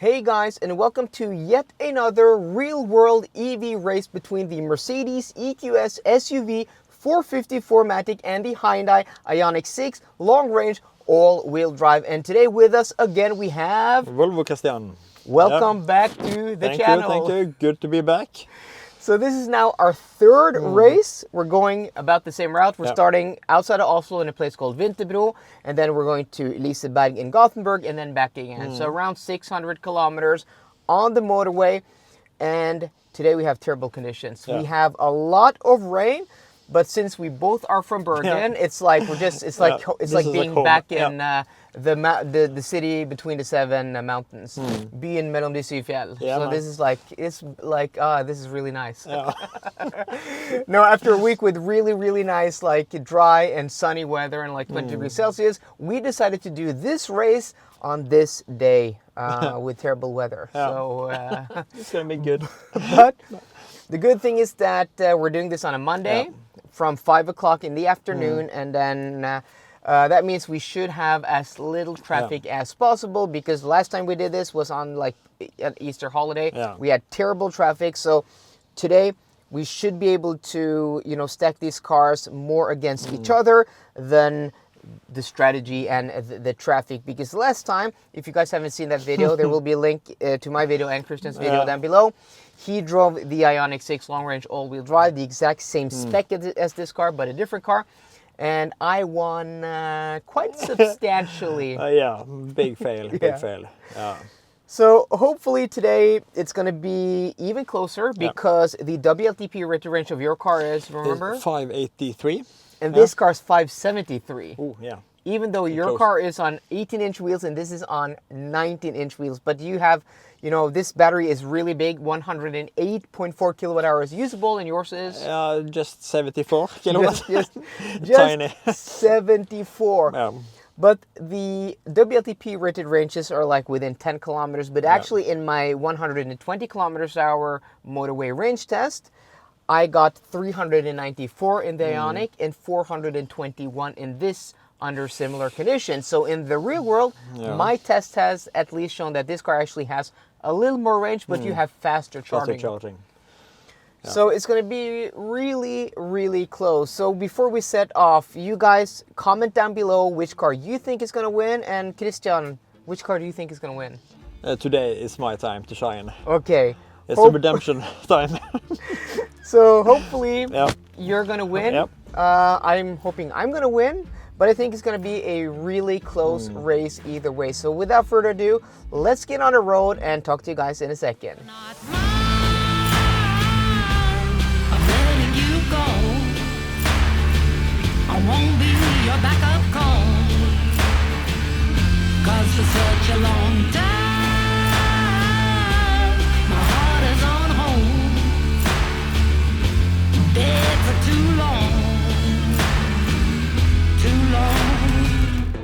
Hey guys, and welcome to yet another real-world EV race between the Mercedes EQS SUV 450 and the Hyundai Ioniq 6 long-range all-wheel drive. And today with us again we have Kristians. Welcome back to the channel. Thank you. Good to be back. So this is now our third race. We're going about the same route. We're starting outside of Oslo in a place called Vinterbro, and then we're going to Liseberg in Gothenburg, and then back again. So around 600 kilometers on the motorway. And today we have terrible conditions. We have a lot of rain, but since we both are from Bergen, it's like we're just it's like being back in the city between the seven mountains. Byen mellom de syv fjell. So this is this is really nice. No, after a week with really nice dry and sunny weather and 20 degrees Celsius, we decided to do this race on this day with terrible weather. So it's gonna be good. But the good thing is that we're doing this on a Monday from 5 o'clock in the afternoon, and then that means we should have as little traffic as possible, because last time we did this was on an Easter holiday. We had terrible traffic. So today we should be able to stack these cars more against each other than the strategy and the traffic, because last time, if you guys haven't seen that video, there will be a link to my video and Kristians' video down below. He drove the Ioniq 6 long-range all-wheel drive, the exact same spec as this car, but a different car. And I won quite substantially. Big fail, big fail. So hopefully today it's going to be even closer, because the WLTP rated range of your car is, remember? 583. And this car's 573. Oh, yeah. Even though your car is on 18-inch wheels and this is on 19-inch wheels. But you have, this battery is really big, 108.4 kilowatt hours usable, and yours is? Just 74 kilowatts. just Tiny. 74. But the WLTP rated ranges are within 10 kilometers. But actually in my 120 kilometers an hour motorway range test, I got 394 in the Ioniq and 421 in this under similar conditions. So in the real world, my test has at least shown that this car actually has a little more range, but you have faster charging. So it's going to be really close. So before we set off, you guys comment down below which car you think is going to win. And Kristian, which car do you think is going to win? Today is my time to shine. Okay. It's a redemption time. So hopefully you're going to win. I'm hoping I'm going to win. But I think it's going to be a really close race either way. So without further ado, let's get on the road and talk to you guys in a second. I won't be your backup call, 'cause for such a long time my heart is on hold, dead for too long.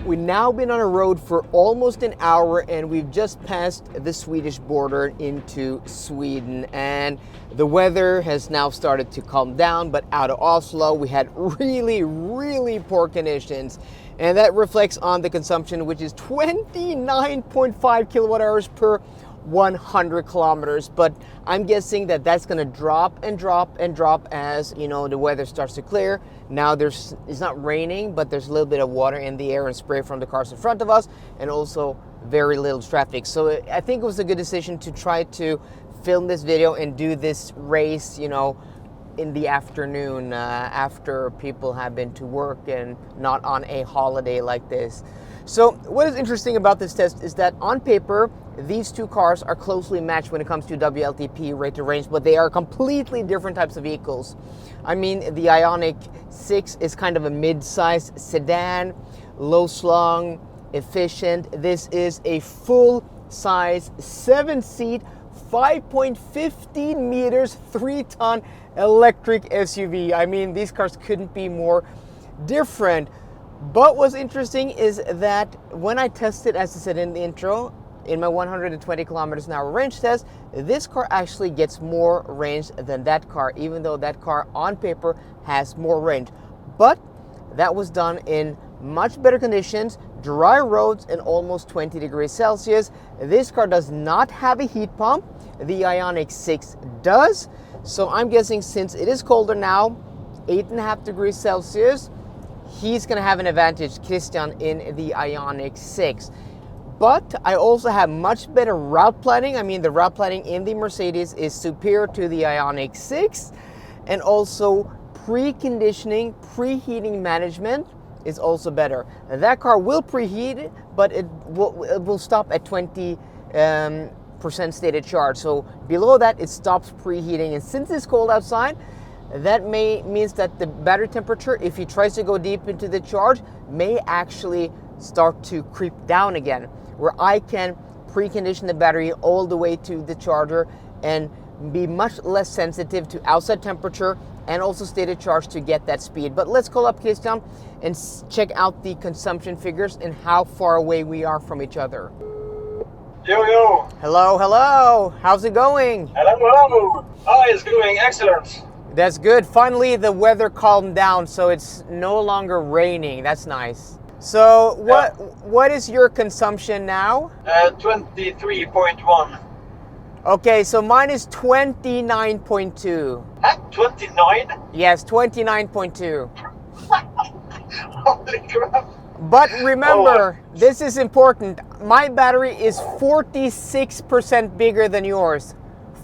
We've now been on a road for almost an hour, and we've just passed the Swedish border into Sweden, and the weather has now started to calm down. But out of Oslo we had really poor conditions, and that reflects on the consumption, which is 29.5 kilowatt hours per 100 kilometers. But I'm guessing that that's going to drop and drop as the weather starts to clear. Now it's not raining, but there's a little bit of water in the air and spray from the cars in front of us, and also very little traffic. So I think it was a good decision to try to film this video and do this race in the afternoon after people have been to work and not on a holiday like this. So what is interesting about this test is that on paper, these two cars are closely matched when it comes to WLTP rated range, but they are completely different types of vehicles. I mean, the Ioniq 6 is kind of a mid-size sedan, low-slung, efficient. This is a full-size 7-seat, 5.15 meters, 3-ton electric SUV. I mean, these cars couldn't be more different. But what's interesting is that when I tested, as I said in the intro, in my 120 kilometers an hour range test, this car actually gets more range than that car, even though that car on paper has more range. But that was done in much better conditions, dry roads and almost 20 degrees Celsius. This car does not have a heat pump. The Ioniq 6 does. So I'm guessing since it is colder now, 8.5 degrees Celsius, he's gonna have an advantage, Kristian, in the Ioniq 6. But I also have much better route planning. I mean, the route planning in the Mercedes is superior to the Ioniq 6. And also preconditioning, preheating management is also better. That car will preheat, but it will stop at 20% stated charge. So below that, it stops preheating. And since it's cold outside, that means that the battery temperature, if he tries to go deep into the charge, may actually start to creep down again, where I can precondition the battery all the way to the charger and be much less sensitive to outside temperature and also stated charge to get that speed. But let's call up Kristian and check out the consumption figures and how far away we are from each other. Yo, yo. Hello, hello. How's it going? Hello, hello. Oh, it's going excellent. That's good. Finally, the weather calmed down, so it's no longer raining. That's nice. So what is your consumption now? 23.1. Okay, so mine is 29.2. At 29? Yes, 29.2. Holy crap. But remember, this is important. My battery is 46% bigger than yours.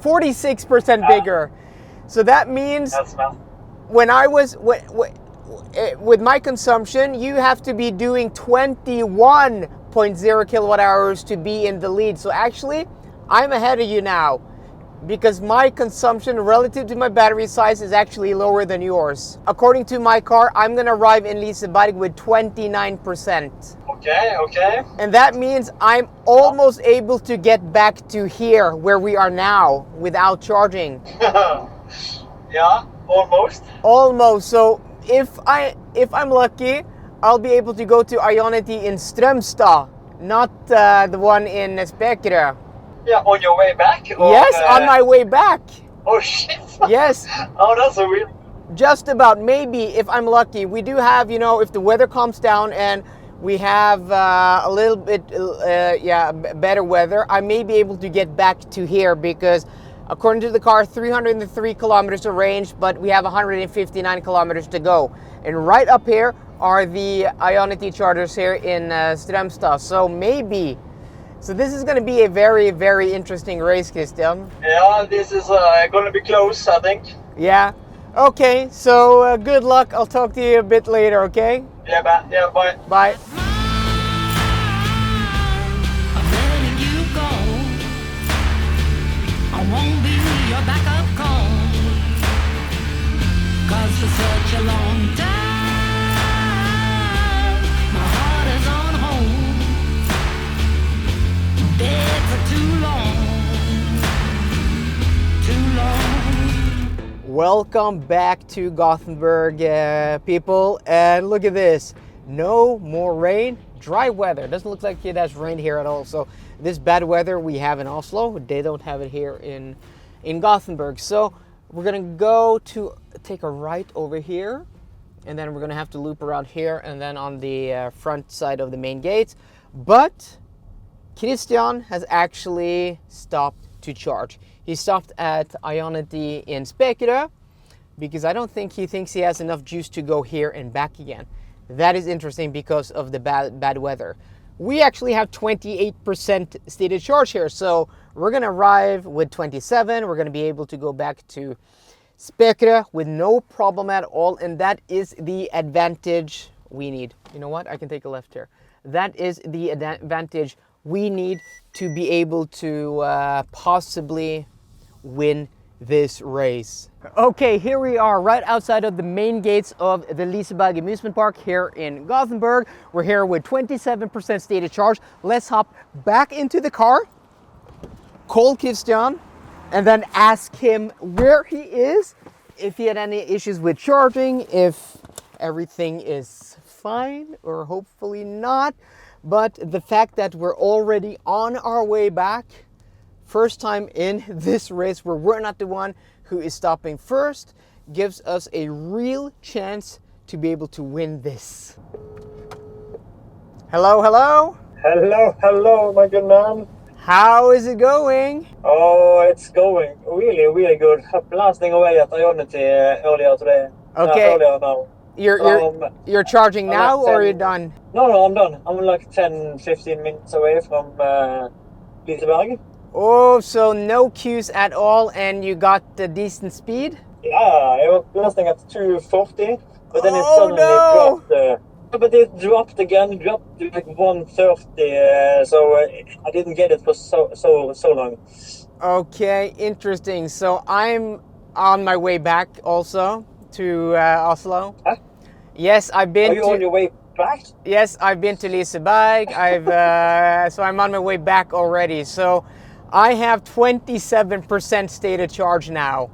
46% bigger. So that means That's not. when I was with my consumption, you have to be doing 21.0 kilowatt hours to be in the lead. So actually, I'm ahead of you now because my consumption relative to my battery size is actually lower than yours. According to my car, I'm gonna arrive in Liseberg with 29%. Okay. And that means I'm almost able to get back to here where we are now without charging. Yeah, almost. Almost. So if I'm lucky, I'll be able to go to Ioniq in Strömstad, not the one in Spekerö. Yeah, on your way back? Or, Yes, on my way back. Oh, shit. Yes, Oh, that's so weird. just about. Maybe if I'm lucky. We do have, if the weather calms down and we have a little bit, better weather, I may be able to get back to here because according to the car, 303 kilometers of range, but we have 159 kilometers to go. And right up here are the Ioniq chargers here in Strömstad. So maybe. So this is going to be a very, very interesting race, Kristian. Yeah, this is going to be close, I think. Yeah. Okay, so good luck. I'll talk to you a bit later, okay? Yeah, bye. Bye. I'm letting you go. I won't be your backup call. 'Cause for such a long time, my heart is on hold. Dead for too long. Welcome back to Gothenburg, people. And look at this. No more rain, dry weather. Doesn't look like it has rained here at all. So this bad weather we have in Oslo, they don't have it here in Gothenburg. So we're gonna go to take a right over here, and then we're gonna have to loop around here and then on the front side of the main gates. But Kristian has actually stopped to charge. He stopped at Ioniq in Spekerö because I don't think he thinks he has enough juice to go here and back again. That is interesting because of the bad weather. We actually have 28% stated charge here, so we're gonna arrive with 27. We're gonna be able to go back to Spekerö with no problem at all, and that is the advantage we need. You know what? I can take a left here. That is the advantage we need to be able to possibly win this race. Okay, here we are right outside of the main gates of the Liseberg amusement park here in Gothenburg. We're here with 27% stated charge. Let's hop back into the car, call Kristian, and then ask him where he is, if he had any issues with charging, if everything is fine, or hopefully not. But the fact that we're already on our way back, first time in this race where we're not the one who is stopping first, gives us a real chance to be able to win this. Hello, hello. Hello, my good man. How is it going? Oh, it's going really good. I'm blasting away at Ionity earlier today. Okay. Earlier now. You're charging I'm now, like or 10 you're done? No, I'm done. I'm like 10-15 minutes away from Liseberg. Oh, so no queues at all, and you got a decent speed? Yeah, I was blasting at 240, but then it Oh, suddenly no. dropped. But it dropped again, dropped to like 130, so I didn't get it for so long. Okay, interesting. So I'm on my way back also to Oslo. Huh? Yes, I've Are been you on to. your way back? Yes, I've been to Liseberg. So I'm on my way back already. So I have 27% stated charge now.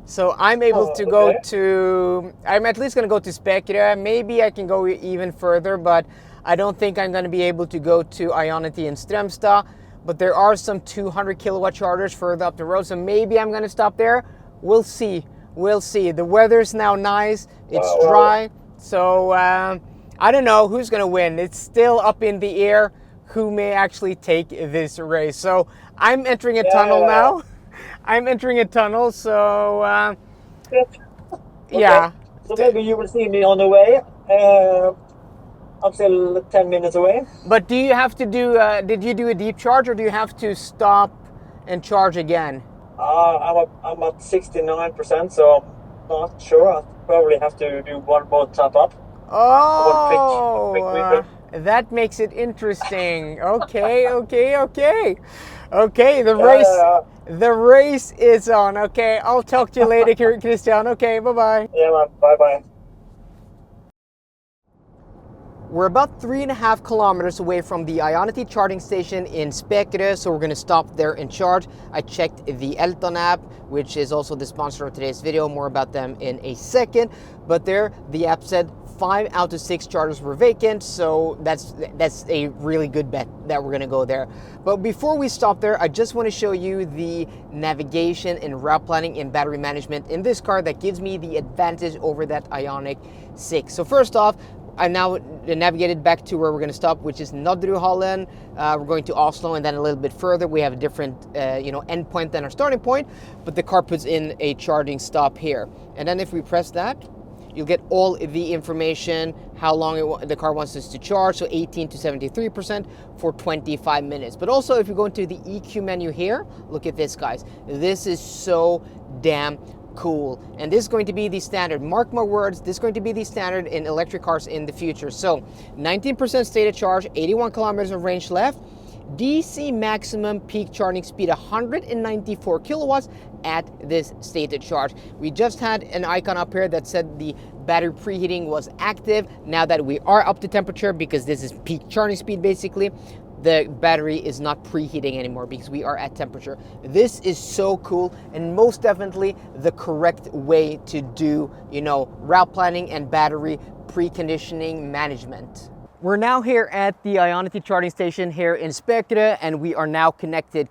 So I'm able to go Okay. to. I'm at least going to go to Spekere. Maybe I can go even further, but I don't think I'm going to be able to go to Ionity in Strømstad. But there are some 200 kilowatt chargers further up the road, so maybe I'm going to stop there. We'll see. We'll see. The weather's now nice. It's Well, dry. So I don't know who's going to win. It's still up in the air who may actually take this race. So I'm entering a tunnel yeah. now. I'm entering a tunnel, so Okay. yeah. So maybe you will see me on the way. I'm still 10 minutes away. But do you have to do, did you do a deep charge, or do you have to stop and charge again? I'm at 69%, so I'm not sure. I'll probably have to do one more top up. Oh, One quick that makes it interesting. Okay, Okay, Yeah. the race is on. Okay, I'll talk to you later, Kristian. Okay, bye-bye. Yeah, man. Bye-bye. We're about 3.5 kilometers away from the Ionity charging station in Spekere, so we're going to stop there and charge. I checked the Elton-app, which is also the sponsor of today's video. More about them in a second. But there, the app said 5 out of 6 chargers were vacant, so that's a really good bet that we're going to go there. But before we stop there, I just want to show you the navigation and route planning and battery management in this car that gives me the advantage over that Ioniq 6. So first off, I now navigated back to where we're going to stop, which is Nadderud Holland. We're going to Oslo, and then a little bit further, we have a different, end point than our starting point. But the car puts in a charging stop here, and then if we press that, you'll get all the information, how long the car wants us to charge. So 18 to 73% for 25 minutes. But also, if you go into the EQ menu here, look at this, guys. This is so damn cool, and this is going to be the standard. Mark my words, this is going to be the standard in electric cars in the future. So 19% stated charge, 81 kilometers of range left, DC maximum peak charging speed 194 kilowatts at this stated charge. We just had an icon up here that said the battery preheating was active. Now that we are up to temperature, because this is peak charging speed basically, the battery is not preheating anymore because we are at temperature. This is so cool, and most definitely the correct way to do, route planning and battery preconditioning management. We're now here at the Ionity charging station here in Spekere, and we are now connected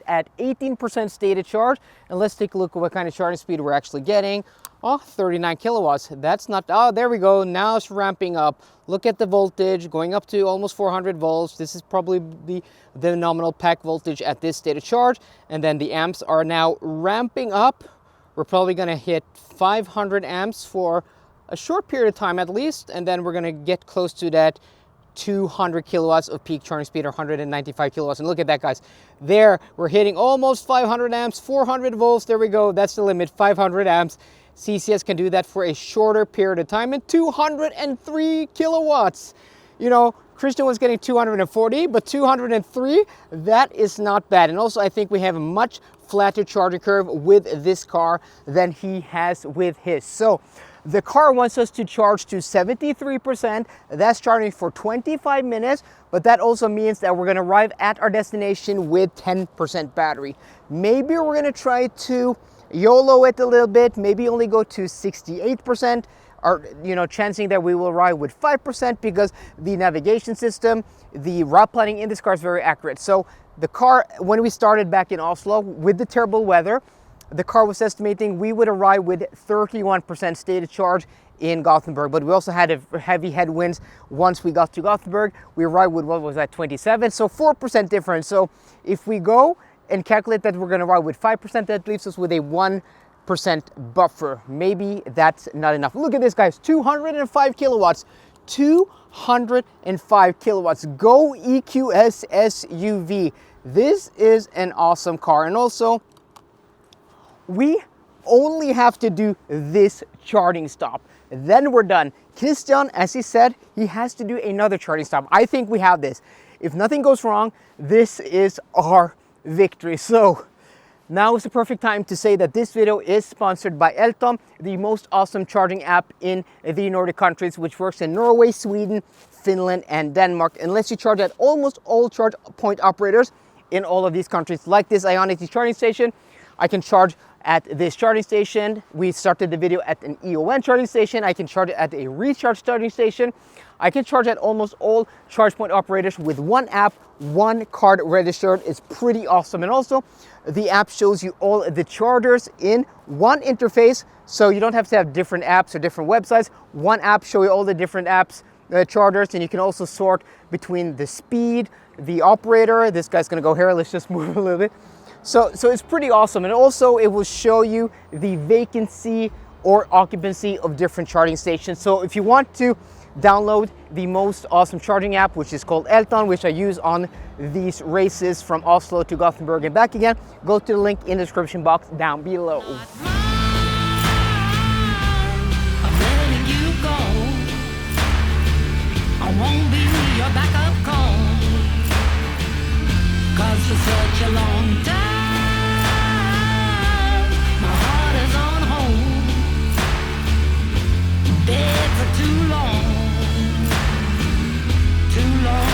at 18% stated charge. And let's take a look at what kind of charging speed we're actually getting. Oh, 39 kilowatts. That's not, oh, there we go. Now it's ramping up. Look at the voltage going up to almost 400 volts. This is probably the nominal pack voltage at this state of charge. And then the amps are now ramping up. We're probably gonna hit 500 amps for a short period of time at least. And then we're gonna get close to that 200 kilowatts of peak charging speed, or 195 kilowatts. And look at that, guys. There, we're hitting almost 500 amps, 400 volts. There we go. That's the limit, 500 amps. CCS can do that for a shorter period of time, and 203 kilowatts. Kristian was getting 240, but 203, that is not bad. And also, I think we have a much flatter charging curve with this car than he has with his. So the car wants us to charge to 73%. That's charging for 25 minutes, but that also means that we're gonna arrive at our destination with 10% battery. Maybe we're gonna try to YOLO it a little bit, maybe only go to 68%, or chancing that we will arrive with 5%, because the navigation system, the route planning in this car is very accurate. So the car, when we started back in Oslo with the terrible weather, the car was estimating we would arrive with 31% stated charge in Gothenburg, but we also had a heavy headwinds once we got to Gothenburg. We arrived with, what was that, 27, so 4% difference. So if we go and calculate that we're going to arrive with 5%, that leaves us with a 1% buffer. Maybe that's not enough. Look at this, guys, 205 kilowatts. 205 kilowatts. Go EQS SUV. This is an awesome car. And also, we only have to do this charging stop. Then we're done. Kristian, as he said, he has to do another charging stop. I think we have this. If nothing goes wrong, this is our victory. So now is the perfect time to say that this video is sponsored by Elton, the most awesome charging app in the Nordic countries, which works in Norway, Sweden, Finland, and Denmark, and lets you charge at almost all charge point operators in all of these countries. Like this Ioniq charging station, I can charge at this charging station. We started the video at an EON charging station. I can charge it at a recharge charging station. I can charge at almost all charge point operators with one app, one card registered. It's pretty awesome. And also, the app shows you all the chargers in one interface, so you don't have to have different apps or different websites. One app shows you all the different apps, chargers, and you can also sort between the speed, the operator. This guy's gonna go here. Let's just move a little bit. So it's pretty awesome. And also, it will show you the vacancy or occupancy of different charging stations. So if you want to download the most awesome charging app, which is called Elton, which I use on these races from Oslo to Gothenburg and back again, go to the link in the description box down below. I'm letting you go. I won't be your backup call. 'Cause for such a long time, my heart is on hold. Dead for too long. Too long.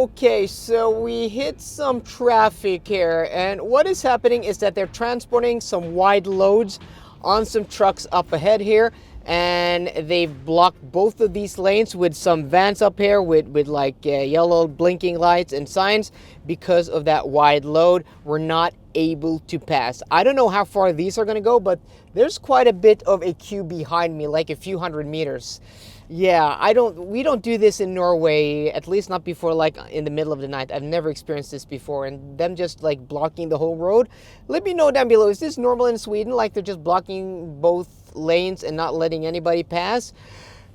Okay, so we hit some traffic here, and what is happening is that they're transporting some wide loads on some trucks up ahead here, and they've blocked both of these lanes with some vans up here with like yellow blinking lights and signs. Because of that wide load, we're not able to pass. I don't know how far these are going to go, but there's quite a bit of a queue behind me, like a few hundred meters. Yeah, we don't do this in Norway, at least not before, like in the middle of the night. I've never experienced this before, and them just like blocking the whole road. Let me know down below, is this normal in Sweden? Like they're just blocking both lanes and not letting anybody pass?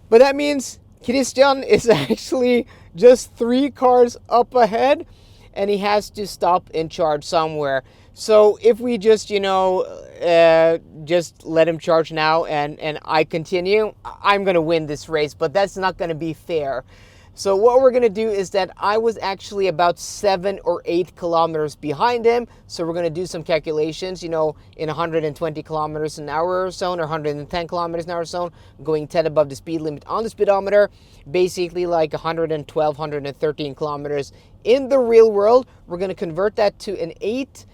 But that means Kristian is actually just 3 cars up ahead, and he has to stop and charge somewhere. So if we just, just let him charge now and I continue, I'm gonna win this race, but that's not gonna be fair. So what we're gonna do is that I was actually about 7 or 8 kilometers behind him. So we're gonna do some calculations, in 120 kilometers an hour zone or 110 kilometers an hour zone, going 10 above the speed limit on the speedometer, basically like 112, 113 kilometers in the real world. We're gonna convert that to an 8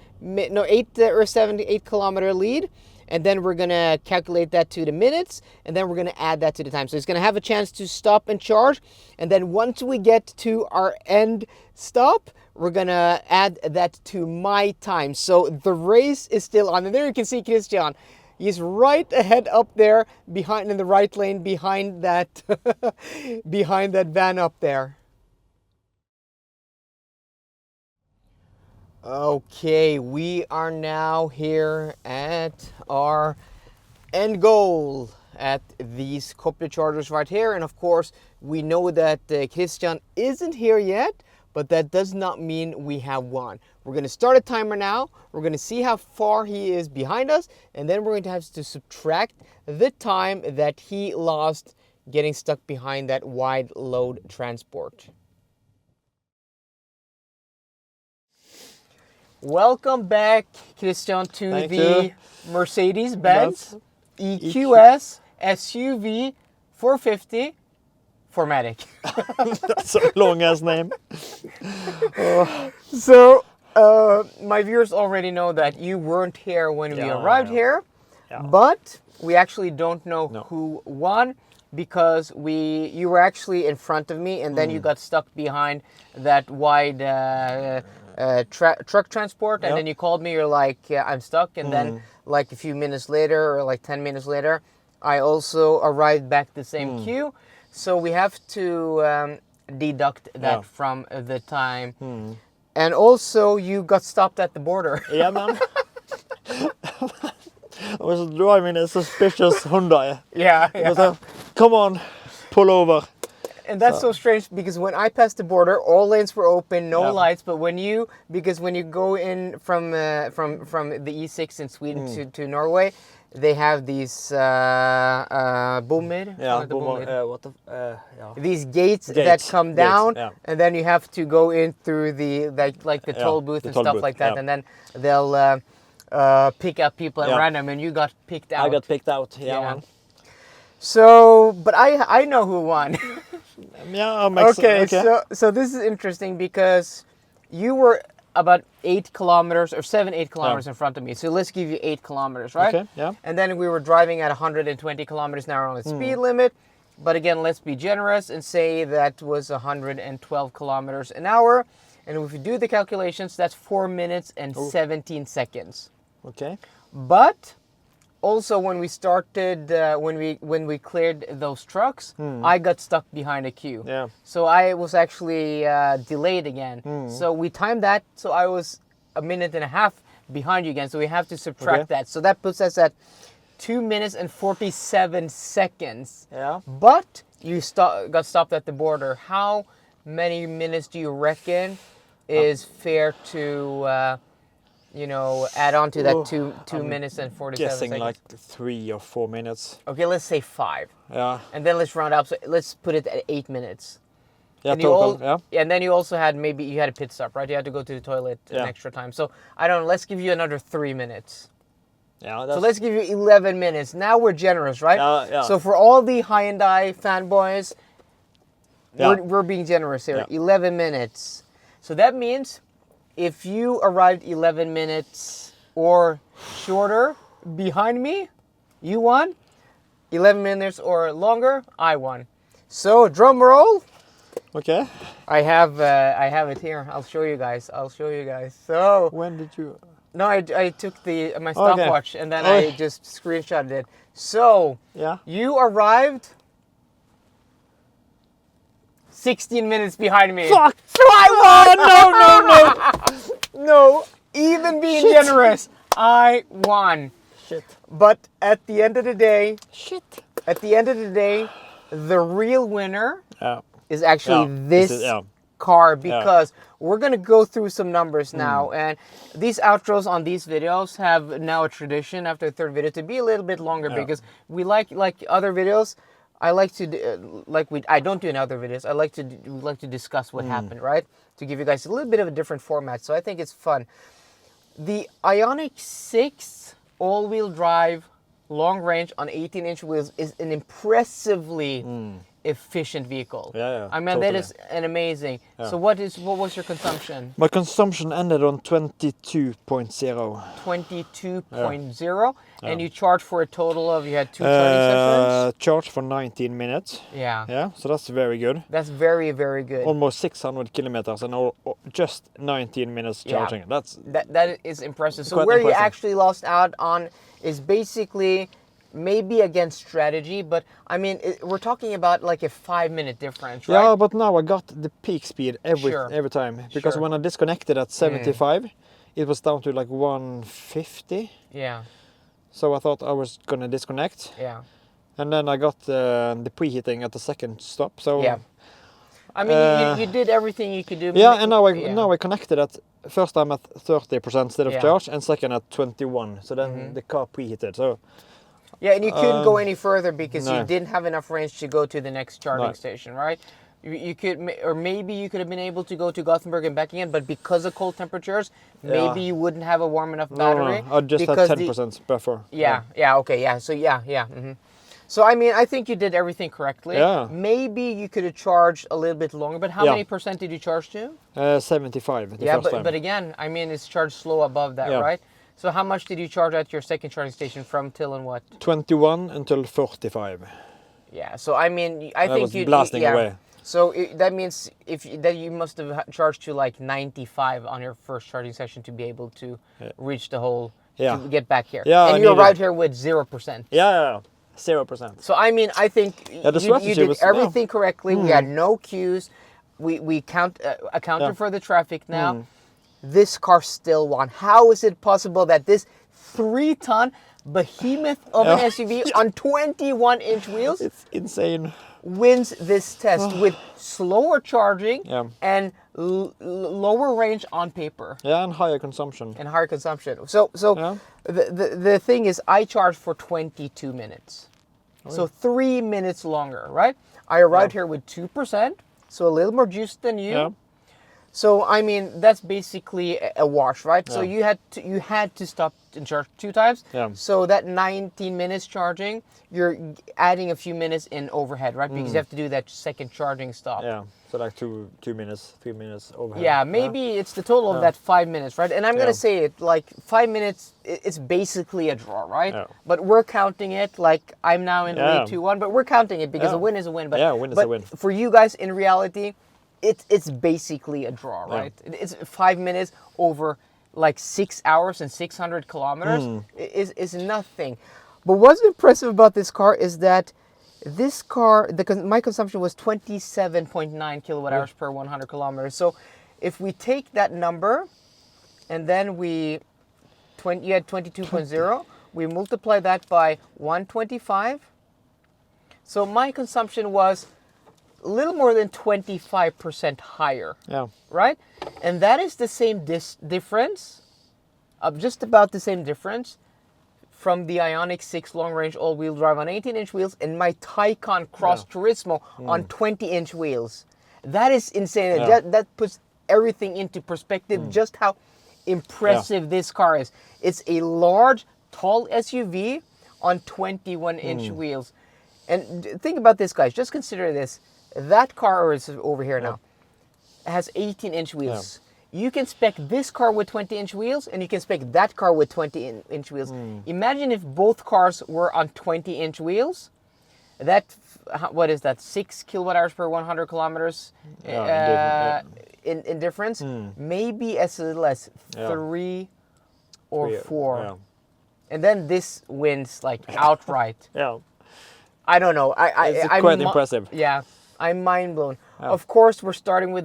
or 7 to 8 kilometer lead. And then we're gonna calculate that to the minutes, and then we're gonna add that to the time. So it's gonna have a chance to stop and charge. And then once we get to our end stop, we're gonna add that to my time. So the race is still on. And there you can see Kristian. He's right ahead up there, behind in the right lane, behind that behind that van up there. Okay, we are now here at our end goal at these couple of chargers right here. And of course, we know that Kristian isn't here yet, but that does not mean we have won. We're going to start a timer now. We're going to see how far he is behind us, and then we're going to have to subtract the time that he lost getting stuck behind that wide load transport. Welcome back, Kristian, to Thank the you. Mercedes-Benz EQS SUV 450 4MATIC. That's a long ass name. So, my viewers already know that you weren't here when we arrived here, but we actually don't know who won, because you were actually in front of me, and then you got stuck behind that wide truck transport, and Yeah. then you called me. You're like, I'm stuck, and then like a few minutes later, or like 10 minutes later, I also arrived back the same queue. So we have to deduct that Yeah. from the time. And also, you got stopped at the border. Yeah, man. I was driving a suspicious Hyundai. Yeah, It was a, come on, pull over. And that's so strange because when I passed the border, all lanes were open, no Yeah. lights. But when you go in from the E6 in Sweden to Norway, they have these bommer. Yeah, the bommer. yeah. These gates that Gates, come gates, down, yeah. and then you have to go in through the like the Yeah, toll booth the and toll stuff booth, like that, yeah. and then they'll pick up people at Yeah. random, and you got picked out. I got picked out. Yeah, Yeah. man. So, but I know who won. Yeah, makes Okay, so this is interesting because you were about 8 kilometers or 7-8 kilometers in front of me. So let's give you 8 kilometers, right? Okay, yeah. And then we were driving at 120 kilometers an hour on the speed limit. But again, let's be generous and say that was 112 kilometers an hour. And if we do the calculations, that's 4 minutes and 17 seconds. Okay. But also, when we started, when we cleared those trucks, I got stuck behind a queue. Yeah. So I was actually delayed again. So we timed that. So I was a minute and a half behind you again. So we have to subtract Okay. that. So that puts us at 2 minutes and 47 seconds. Yeah. But you got stopped at the border. How many minutes do you reckon is fair to? Add on to that two minutes and 47 Guessing seconds. like 3 or 4 minutes. Okay, let's say 5. Yeah. And then let's round up. So let's put it at 8 minutes. Yeah, And you total. Yeah. And then you also had a pit stop, right? You had to go to the toilet an Yeah. extra time. So I don't know, let's give you another 3 minutes. Yeah. So let's give you 11 minutes. Now we're generous, right? Yeah. So for all the Hyundai fanboys, Yeah. we're being generous here. Yeah. 11 minutes. So that means if you arrived 11 minutes or shorter behind me, you won. 11 minutes or longer, I won. So drum roll. Okay. I have it here. I'll show you guys. So When did you? no, I took my stopwatch and then I just screenshotted it. So Yeah. you arrived 16 minutes behind me. Fuck! So I won! No! No, even being generous, I won. Shit. But at the end of the day, Shit. the real winner Yeah. is actually Yeah, this this is- yeah. car because we're gonna go through some numbers now, and these outros on these videos have now a tradition after the third video to be a little bit longer because we like other videos. I like to I don't do in other videos. I like to discuss what happened, right? To give you guys a little bit of a different format. So I think it's fun. The Ioniq 6 all-wheel drive, long range on 18-inch wheels is an impressively efficient vehicle. Yeah, I mean, totally. that is an amazing. So what was your consumption? My consumption ended on 22.0. 22.0, and you charged for a total of, you had 2 charging sessions? Charged for 19 minutes. Yeah. Yeah, so that's very good. That's very, very good. Almost 600 kilometers and just 19 minutes Yeah. charging. That is impressive. So Quite where you impressive. actually lost out on is basically maybe against strategy, but I mean, we're talking about like a 5-minute difference, right? Yeah, but now I got the peak speed every time because Sure. when I disconnected at 75, it was down to like 150. Yeah, So I thought I was gonna disconnect, yeah. and then I got the preheating at the second stop. So Yeah. I mean, you did everything you could do. yeah, and now I connected at first time at 30% instead of Yeah. charge, and second at 21. So then the car preheated. So Yeah, and you couldn't go any further because you no. didn't have enough range to go to the next charging No. station, right? You could, or maybe you could have been able to go to Gothenburg and back again, but because of cold temperatures, maybe you wouldn't have a warm enough battery. No, I just had because 10% buffer. Okay, yeah. So So I mean, I think you did everything correctly. Yeah. Maybe you could have charged a little bit longer, but how Yeah. many percent did you charge to? 75 the Yeah, first time. but again, I mean, it's charged slow above that, Yeah. right? So how much did you charge at your second charging station from till and what? 21 until 45. Yeah. So I mean, I I think was you blasting away. So that means that you must have charged to like 95 on your first charging session to be able to reach the whole, Yeah. to get back here. Yeah, and I you needed- arrived here with 0%. Yeah, 0%. So I mean, I think the you strategy did was- everything correctly. We had no queues. We accounted Yeah. for the traffic now. This car still won. How is it possible that this 3-ton behemoth of an Yeah. SUV on 21-inch wheels It's insane. wins this test with slower charging Yeah. and lower range on paper Yeah, and higher consumption. and higher consumption? So Yeah. the thing is, I charged for 22 minutes. So 3 minutes longer, right? I arrived here with 2%, so a little more juice than you. Yeah. So I mean, that's basically a wash, right? So Yeah. you had to stop and charge 2 times. Yeah. So that 19 minutes charging, you're adding a few minutes in overhead, right? Because you have to do that second charging stop. Yeah, so like 2 minutes, 3 minutes overhead. Yeah, maybe it's the total of that 5 minutes, right? And I'm Yeah. gonna say it like 5 minutes. It's basically a draw, right? Yeah. But we're counting it like I'm now in the lead Yeah. 2-1, but we're counting it because Yeah. a win is a win. But Yeah, a win is but a win. for you guys, in reality, it's basically a draw, Yeah. right? It's 5 minutes over like 6 hours and 600 kilometers is nothing. But what's impressive about this car is that this car, my consumption was 27.9 kilowatt hours per 100 kilometers. So if we take that number and then you had 22.0, we multiply that by 125. So my consumption was a little more than 25% higher, Yeah. right? And that is the same difference, just about the same difference from the Ioniq 6 long-range all-wheel drive on 18-inch wheels and my Taycan Cross Turismo on 20-inch wheels. That is insane. Yeah. That puts everything into perspective, just how impressive this car is. It's a large, tall SUV on 21-inch wheels. And think about this, guys. Just consider this. That car, or it's over here now, has 18-inch wheels. You can spec this car with 20-inch wheels, and you can spec that car with 20-inch wheels. Imagine if both cars were on 20-inch wheels. What is that? 6 kilowatt hours per 100 kilometers in difference. Maybe as little as 3 or 4. Yeah. And then this wins like outright. Yeah. I don't know. It's quite impressive. Yeah, I'm mind blown. Of course, we're starting with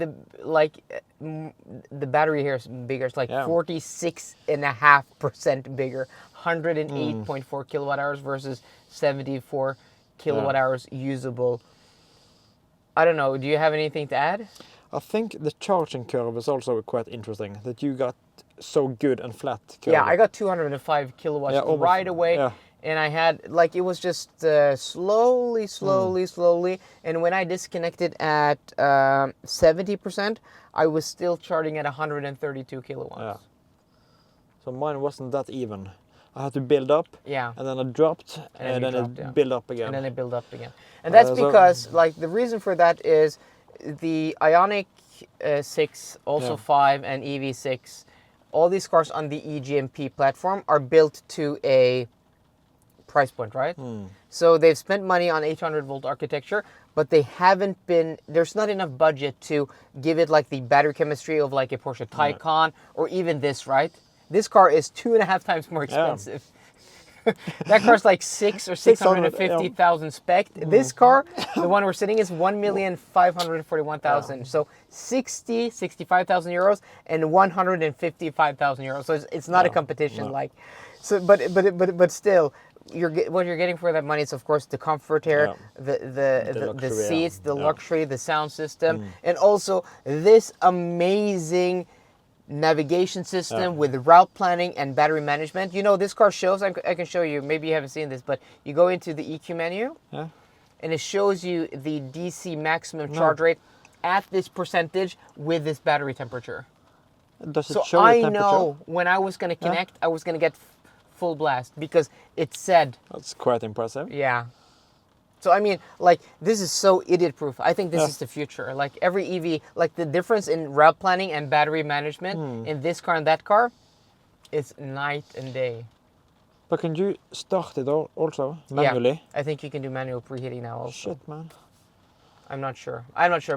the battery here is bigger. It's like 46.5% bigger, 108.4 kilowatt hours versus 74 kilowatt hours usable. I don't know. Do you have anything to add? I think the charging curve is also quite interesting. That you got so good and flat curve. Yeah, I got 205 kilowatts right away. Yeah. And I had, it was just slowly. And when I disconnected at 70%, I was still charging at 132 kilowatts. Yeah. So mine wasn't that even. I had to build up. Yeah. And then I dropped. And And, then then you dropped, it built up again. And then it built up again. And that's so- because, the reason for that is the Ioniq 6, also 5, and EV6, all these cars on the EGMP platform are built to a price point, right? So they've spent money on 800-volt architecture, but they haven't been, there's not enough budget to give it the battery chemistry of a Porsche Taycan or even this, right? This car is 2.5 times more expensive. That car's like 6 or 650,000 spec. This car, the one we're sitting, is 1,541,000. So 65,000 euros and 155,000 euros. So it's not a competition. But still, what you're getting for that money is, of course, the comfort here, the luxury, seats, the luxury, the sound system, and also this amazing navigation system with route planning and battery management. You know, this car shows, I can show you, maybe you haven't seen this, but you go into the EQ menu and it shows you the DC maximum charge rate at this percentage with this battery temperature. Does it So show the I temperature? know when I was going to connect, I was going to get full blast because it said, That's quite impressive. yeah. So I mean, this is so idiot-proof. I think this is the future. Every EV, the difference in route planning and battery management in this car and that car, is night and day. But can you start it also manually? Yeah, I think you can do manual preheating now also. Shit, man. I'm not sure.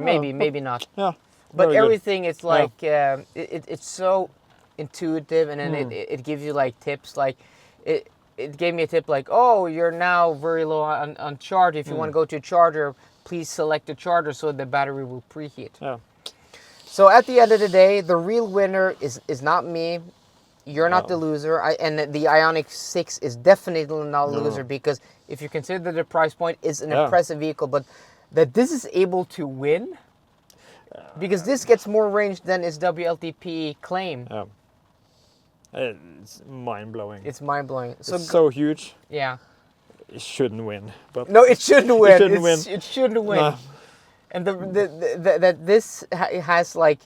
Maybe not. Yeah. But very good. everything is like it's so intuitive, and then it gives you like tips. Like it gave me a tip like, oh, you're now very low on charge. If you want to go to a charger, please select a charger so the battery will preheat. Yeah. So at the end of the day, the real winner is not me. You're not the loser. And the Ioniq 6 is definitely not a loser, because if you consider the price point, it's an impressive vehicle. But that this is able to win, because this gets more range than its WLTP claim. Yeah. It's mind-blowing. It's mind-blowing. It's so huge. Yeah. It shouldn't win. But No, it shouldn't win. It shouldn't win. No. And that this has like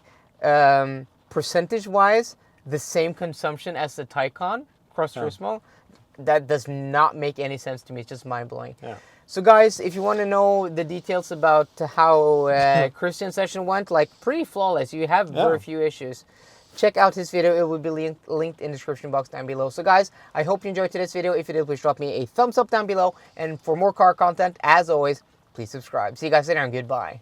percentage-wise the same consumption as the Taycan Cross Turismo, that does not make any sense to me. It's just mind-blowing. Yeah. So guys, if you want to know the details about how Kristian's session went, like pretty flawless, you have very few issues, check out his video. It will be linked in the description box down below. So guys, I hope you enjoyed today's video. If you did, please drop me a thumbs up down below. And for more car content, as always, please subscribe. See you guys later, and goodbye.